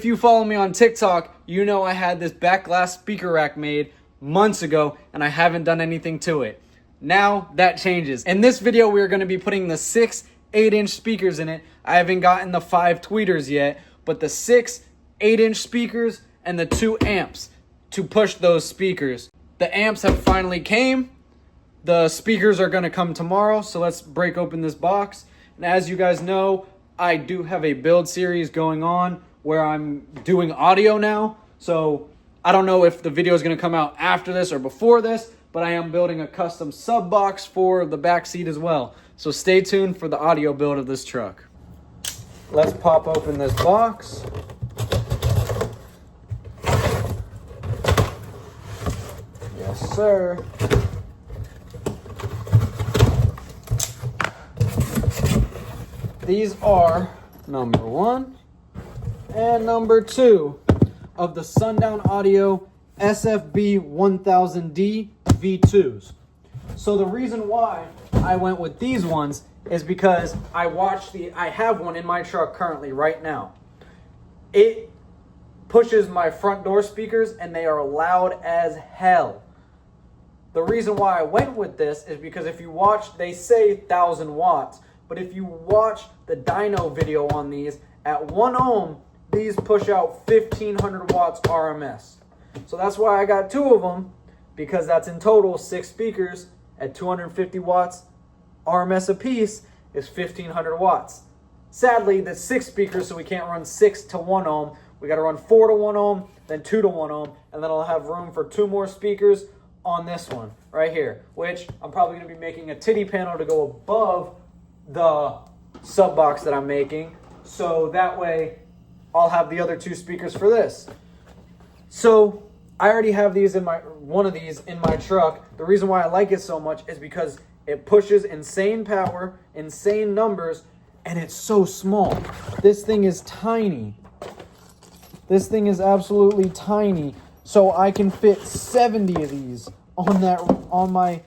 you follow me on TikTok, you know I had this back glass speaker rack made months ago and I haven't done anything to it. Now that changes. In this video, we're going to be putting the 6 8-inch speakers in it. I haven't gotten the 5 tweeters yet, but the 6 8-inch speakers and the 2 amps to push those speakers. The amps have finally came. The speakers are going to come tomorrow, so let's break open this box. And as you guys know, I do have a build series going on where I'm doing audio now. So I don't know if the video is going to come out after this or before this, but I am building a custom sub box for the back seat as well. So stay tuned for the audio build of this truck. Let's pop open this box. Yes, sir. These are number 1 and number 2 of the Sundown Audio SFB 1000D V2s. So the reason why I went with these ones is because I have one in my truck currently right now. It pushes my front door speakers and they are loud as hell. The reason why I went with this is because if you watch, they say 1000 watts, but if you watch the dyno video on these, at 1 ohm, these push out 1500 watts RMS. So that's why I got 2 of them, because that's in total 6 speakers at 250 watts RMS a piece is 1500 watts. Sadly, the 6 speakers, so we can't run 6 to 1 ohm. We got to run 4 to 1 ohm, then 2 to 1 ohm, and then I'll have room for 2 more speakers on this one right here, which I'm probably going to be making a titty panel to go above the sub box that I'm making, so that way I'll have the other 2 speakers for this. So I already have one of these in my truck. The reason why I like it so much is because it pushes insane power, insane numbers, and it's so small. This thing is tiny. This thing is absolutely tiny. So I can fit 70 of these on my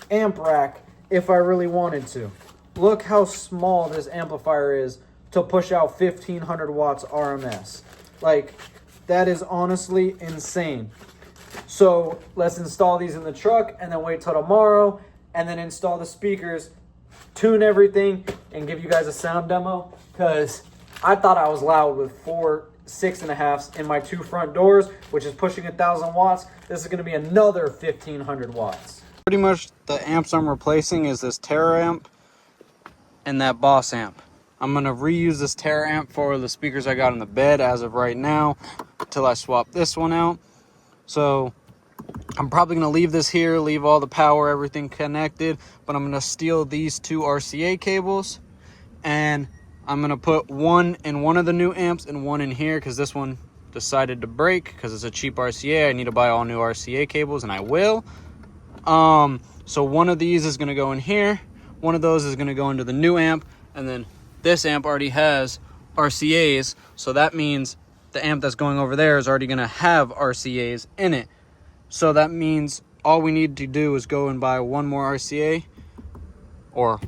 amp rack if I really wanted to. Look how small this amplifier is to push out 1500 watts RMS. Like, that is honestly insane. So let's install these in the truck and then wait till tomorrow and then install the speakers, tune everything, and give you guys a sound demo, because I thought I was loud with 4 6.5s in my 2 front doors, which is pushing 1000 watts. This is going to be another 1500 watts. Pretty much the amps I'm replacing is this Terra amp and that Boss amp. I'm going to reuse this Terra amp for the speakers I got in the bed as of right now until I swap this one out. So I'm probably going to leave this here, leave all the power, everything connected, but I'm going to steal these 2 RCA cables, and I'm going to put one in one of the new amps and one in here because this one decided to break because it's a cheap RCA. I need to buy all new RCA cables, and I will. So one of these is going to go in here. One of those is going to go into the new amp, and then this amp already has RCAs, so that means the amp that's going over there is already going to have RCAs in it. So that means all we need to do is go and buy one more RCA, or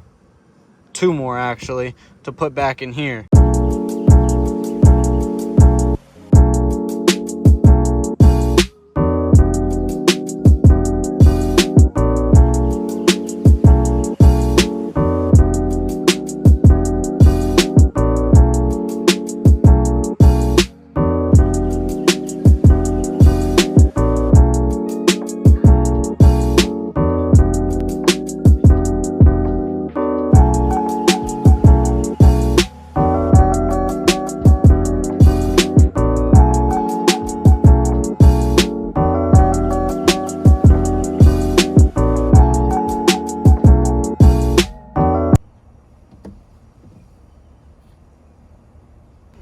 2 more actually, to put back in here.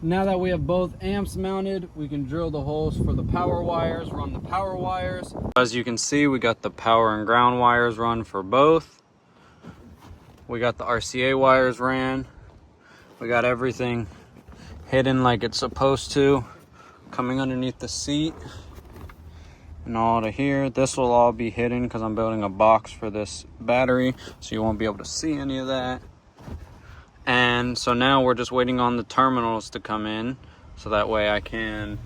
Now that we have both amps mounted, we can drill the holes for the power wires, run the power wires. As you can see, we got the power and ground wires run for both. We got the RCA wires ran. We got everything hidden like it's supposed to, coming underneath the seat and all to here. This will all be hidden because I'm building a box for this battery, so you won't be able to see any of that. And so now we're just waiting on the terminals to come in so that way I can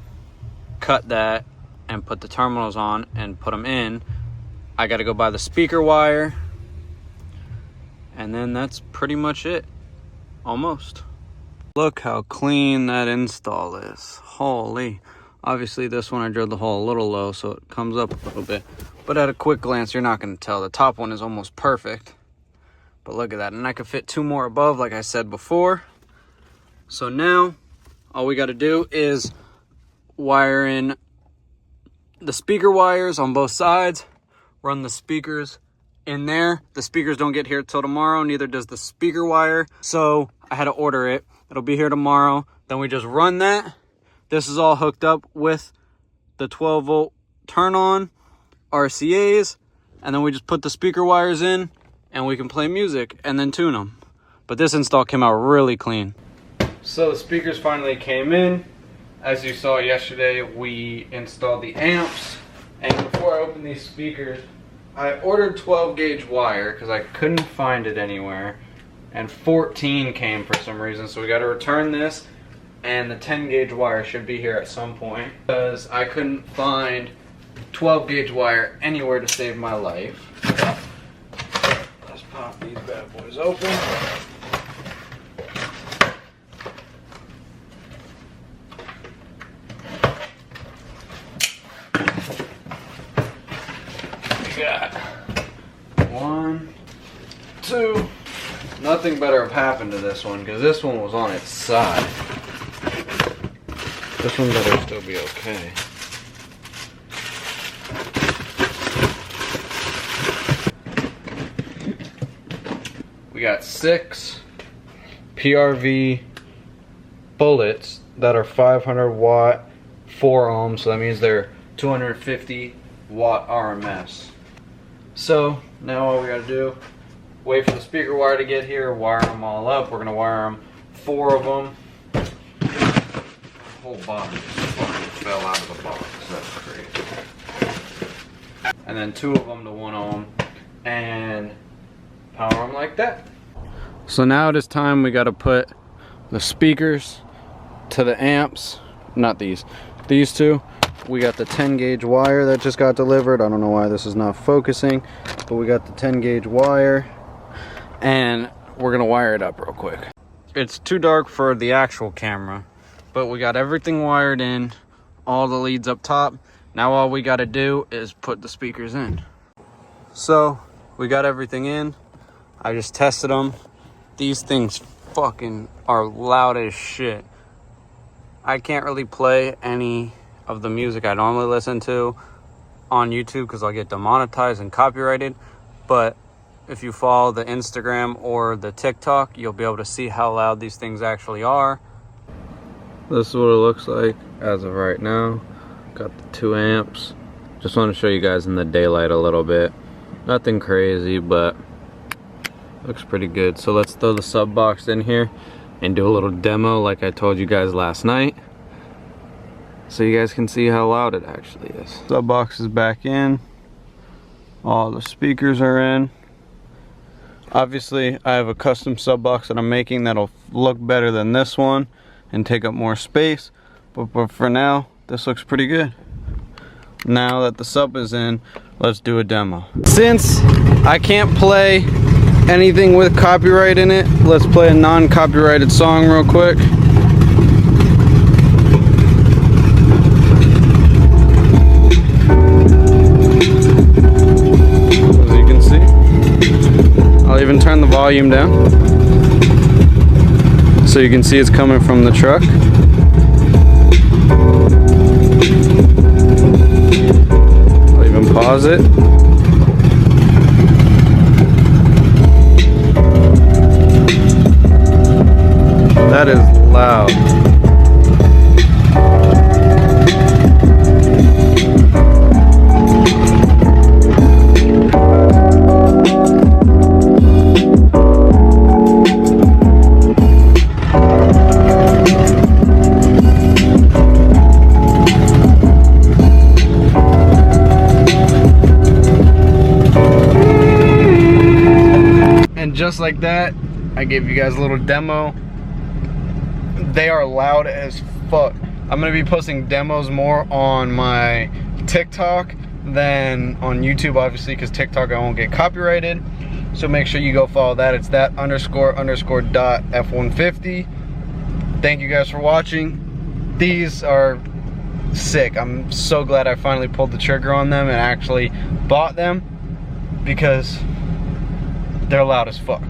cut that and put the terminals on and put them in. I got to go buy the speaker wire, and then that's pretty much it, almost. Look how clean that install is. Holy. Obviously this one I drilled the hole a little low so it comes up a little bit, but at a quick glance you're not going to tell. The top one is almost perfect, but look at that. And I could fit 2 more above like I said before. So now all we got to do is wire in the speaker wires on both sides, run the speakers in there. The speakers don't get here till tomorrow, neither does the speaker wire, so I had to order it. It'll be here tomorrow. Then we just run that. This is all hooked up with the 12 volt turn on RCAs, and then we just put the speaker wires in and we can play music and then tune them. But this install came out really clean. So the speakers finally came in. As you saw yesterday, we installed the amps, and before I open these speakers, I ordered 12 gauge wire because I couldn't find it anywhere, and 14 came for some reason, so we got to return this, and the 10 gauge wire should be here at some point because I couldn't find 12 gauge wire anywhere to save my life. Let's pop these bad boys open. Got 1, 2. Nothing better have happened to this one because this one was on its side. This one better still be okay. We got 6 PRV bullets that are 500 watt, 4 ohms, so that means they're 250 watt RMS. So now all we gotta do, wait for the speaker wire to get here, wire them all up. We're gonna wire them, 4 of them. The whole bottom just fucking fell out of the box. That's crazy. And then 2 of them to 1 ohm, and power them like that. So now it is time. We gotta put the speakers to the amps. Not these 2. We got the 10 gauge wire that just got delivered. I don't know why this is not focusing, but we got the 10 gauge wire, and we're gonna wire it up real quick. It's too dark for the actual camera, but we got everything wired in, all the leads up top. Now all we gotta do is put the speakers in. So we got everything in. I just tested them. These things fucking are loud as shit. I can't really play any of the music I normally listen to on YouTube because I'll get demonetized and copyrighted, but if you follow the Instagram or the TikTok, you'll be able to see how loud these things actually are. This is what it looks like as of right now. Got the 2 amps. Just want to show you guys in the daylight a little bit. Nothing crazy, but looks pretty good. So let's throw the sub box in here and do a little demo like I told you guys last night, so you guys can see how loud it actually is. Sub box is back in. All the speakers are in. Obviously, I have a custom sub box that I'm making that'll look better than this one and take up more space. But for now, this looks pretty good. Now that the sub is in, let's do a demo. Since I can't play anything with copyright in it, let's play a non-copyrighted song real quick. I'll even turn the volume down so you can see it's coming from the truck. I'll even pause it. That is loud. And just like that, I gave you guys a little demo. They are loud as fuck. I'm gonna be posting demos more on my TikTok than on YouTube, obviously, because TikTok I won't get copyrighted. So make sure you go follow that. It's that __ F150. Thank you guys for watching. These are sick. I'm so glad I finally pulled the trigger on them and actually bought them, because they're loud as fuck.